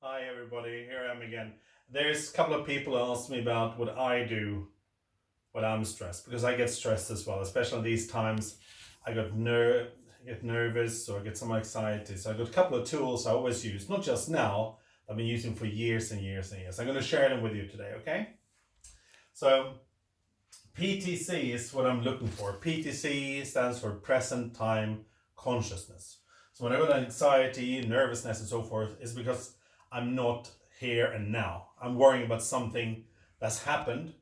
Hi everybody, here I am again. There's a couple of people who ask me about what I do when I'm stressed, because I get stressed as well, especially these times. I get nervous or get some anxiety. So I've got a couple of tools I always use, not just now, I've been using for years and years and years. I'm going to share them with you today, okay? So PTC is what I'm looking for. PTC stands for present time consciousness. So when I got anxiety, nervousness and so forth, it's because I'm not here and now. I'm worrying about something that's happened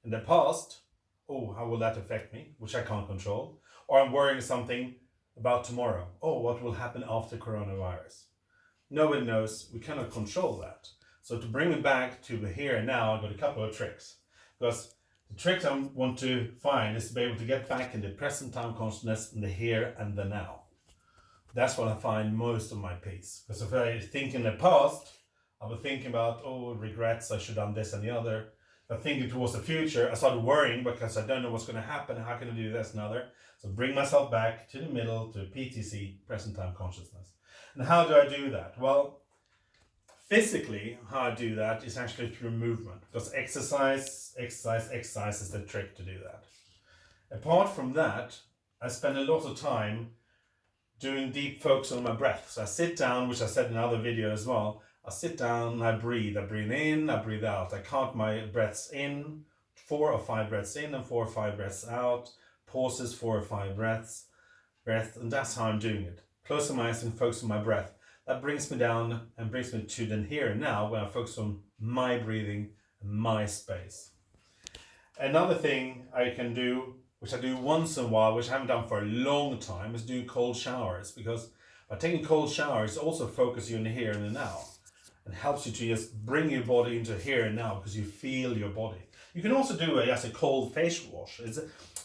in the past. Oh, how will that affect me? Which I can't control. Or I'm worrying something about tomorrow. Oh, what will happen after coronavirus? Nobody knows. We cannot control that. So to bring me back to the here and now, I've got a couple of tricks. Because the trick I want to find is to be able to get back in the present time consciousness in the here and the now. That's what I find most of my peace. Because if I think in the past, I was thinking about, regrets, I should have done this and the other. If I think towards the future, I started worrying because I don't know what's going to happen. How can I do this and other? So bring myself back to the middle, to PTC, present time consciousness. And how do I do that? Well, physically, how I do that is actually through movement. Because exercise is the trick to do that. Apart from that, I spend a lot of time doing deep focus on my breath. So I sit down, which I said in another video as well. I sit down and I breathe. I breathe in, I breathe out. I count my breaths in, 4 or 5 breaths in and 4 or 5 breaths out. Pauses, 4 or 5 breaths, and that's how I'm doing it. Closing my eyes and focus on my breath. That brings me down and brings me to the here and now, where I focus on my breathing and my space. Another thing I can do, which I do once in a while, which I haven't done for a long time, is do cold showers. Because by taking cold showers, it also focuses you in the here and the now. And helps you to just bring your body into here and now, because you feel your body. You can also do a cold face wash.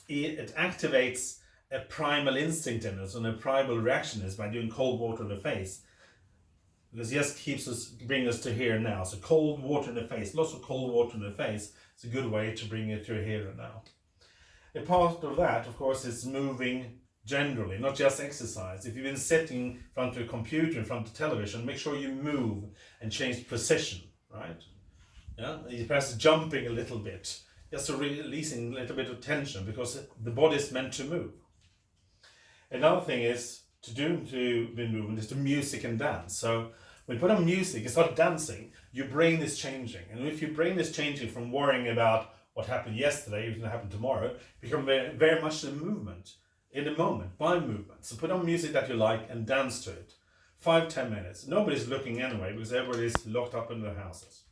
It activates a primal instinct in us, and a primal reaction is by doing cold water in the face. Because it just bring us to here and now. So cold water in the face, lots of cold water in the face, is a good way to bring you to here and now. A part of that, of course, is moving generally, not just exercise. If you've been sitting in front of a computer, in front of television, make sure you move and change position, right? Yeah, you perhaps jumping a little bit, just to releasing a little bit of tension, because the body is meant to move. Another thing is to be movement is to music and dance. So when you put on music, you start dancing, your brain is changing. And if your brain is changing from worrying about what happened yesterday, what's going to happen tomorrow, become very much the movement, in the moment, by movement. So put on music that you like and dance to it. 5-10 minutes. Nobody's looking anyway, because everybody's locked up in their houses.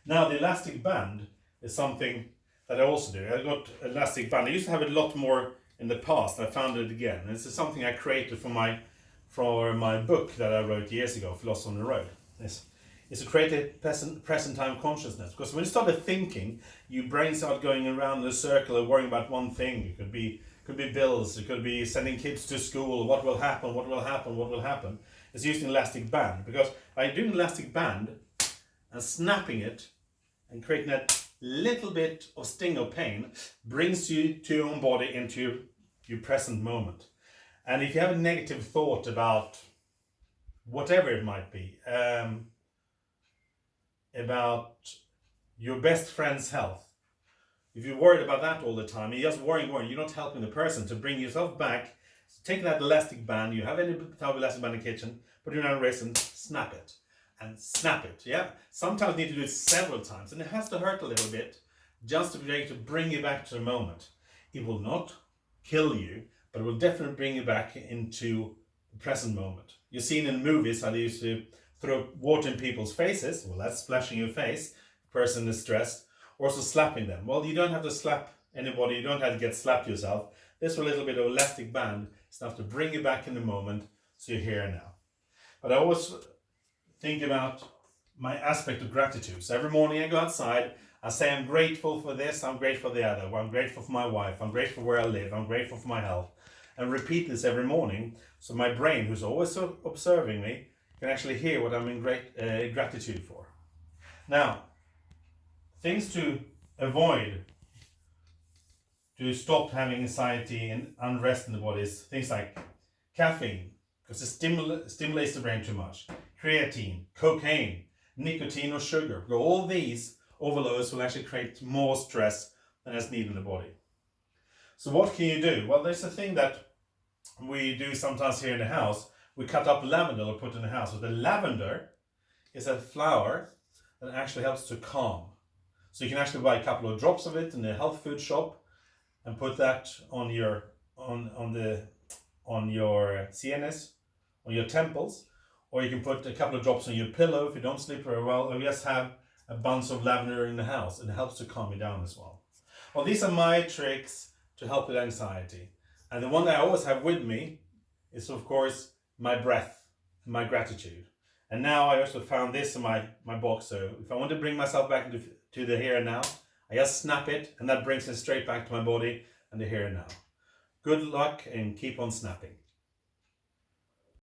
Now the elastic band is something that I also do. I got elastic band. I used to have it a lot more in the past. I found it again. And this is something I created for my book that I wrote years ago, Philosophy on the Road. Is to create a present time consciousness. Because when you started thinking, your brain started going around in a circle of worrying about one thing. It could be bills, it could be sending kids to school, what will happen. It's using elastic band. Because by doing elastic band and snapping it and creating that little bit of sting of pain, brings you to your own body into your present moment. And if you have a negative thought about whatever it might be, about your best friend's health. If you're worried about that all the time, you're just worrying, you're not helping the person to bring yourself back. So take that elastic band, you have any type of elastic band in the kitchen, put it on a wrist and snap it. And snap it, yeah? Sometimes you need to do it several times, and it has to hurt a little bit, just to be able to bring you back to the moment. It will not kill you, but it will definitely bring you back into the present moment. You've seen in movies how they used to throw water in people's faces. Well, that's splashing your face. The person is stressed. Or also slapping them. Well, you don't have to slap anybody. You don't have to get slapped yourself. This little bit of elastic band is enough to bring you back in the moment, so you're here and now. But I always think about my aspect of gratitude. So every morning I go outside, I say I'm grateful for this, I'm grateful for the other. Well, I'm grateful for my wife, I'm grateful for where I live, I'm grateful for my health. And repeat this every morning, so my brain, who's always observing me, can actually hear what I'm in gratitude for. Now, things to avoid, to stop having anxiety and unrest in the body, is things like caffeine, because it stimulates the brain too much. creatine, cocaine, nicotine or sugar. All these overloads will actually create more stress than is needed in the body. So what can you do? Well, there's a thing that we do sometimes here in the house. We cut up lavender or put in the house. So the lavender is a flower that actually helps to calm. So you can actually buy a couple of drops of it in the health food shop and put that on your CNS, on your temples, or you can put a couple of drops on your pillow if you don't sleep very well, or just have a bunch of lavender in the house. It helps to calm you down as well. Well, these are my tricks to help with anxiety. And the one that I always have with me is, of course, my breath, my gratitude. And now I also found this in my box. So if I want to bring myself back to the here and now, I just snap it, and that brings it straight back to my body and the here and now. Good luck and keep on snapping.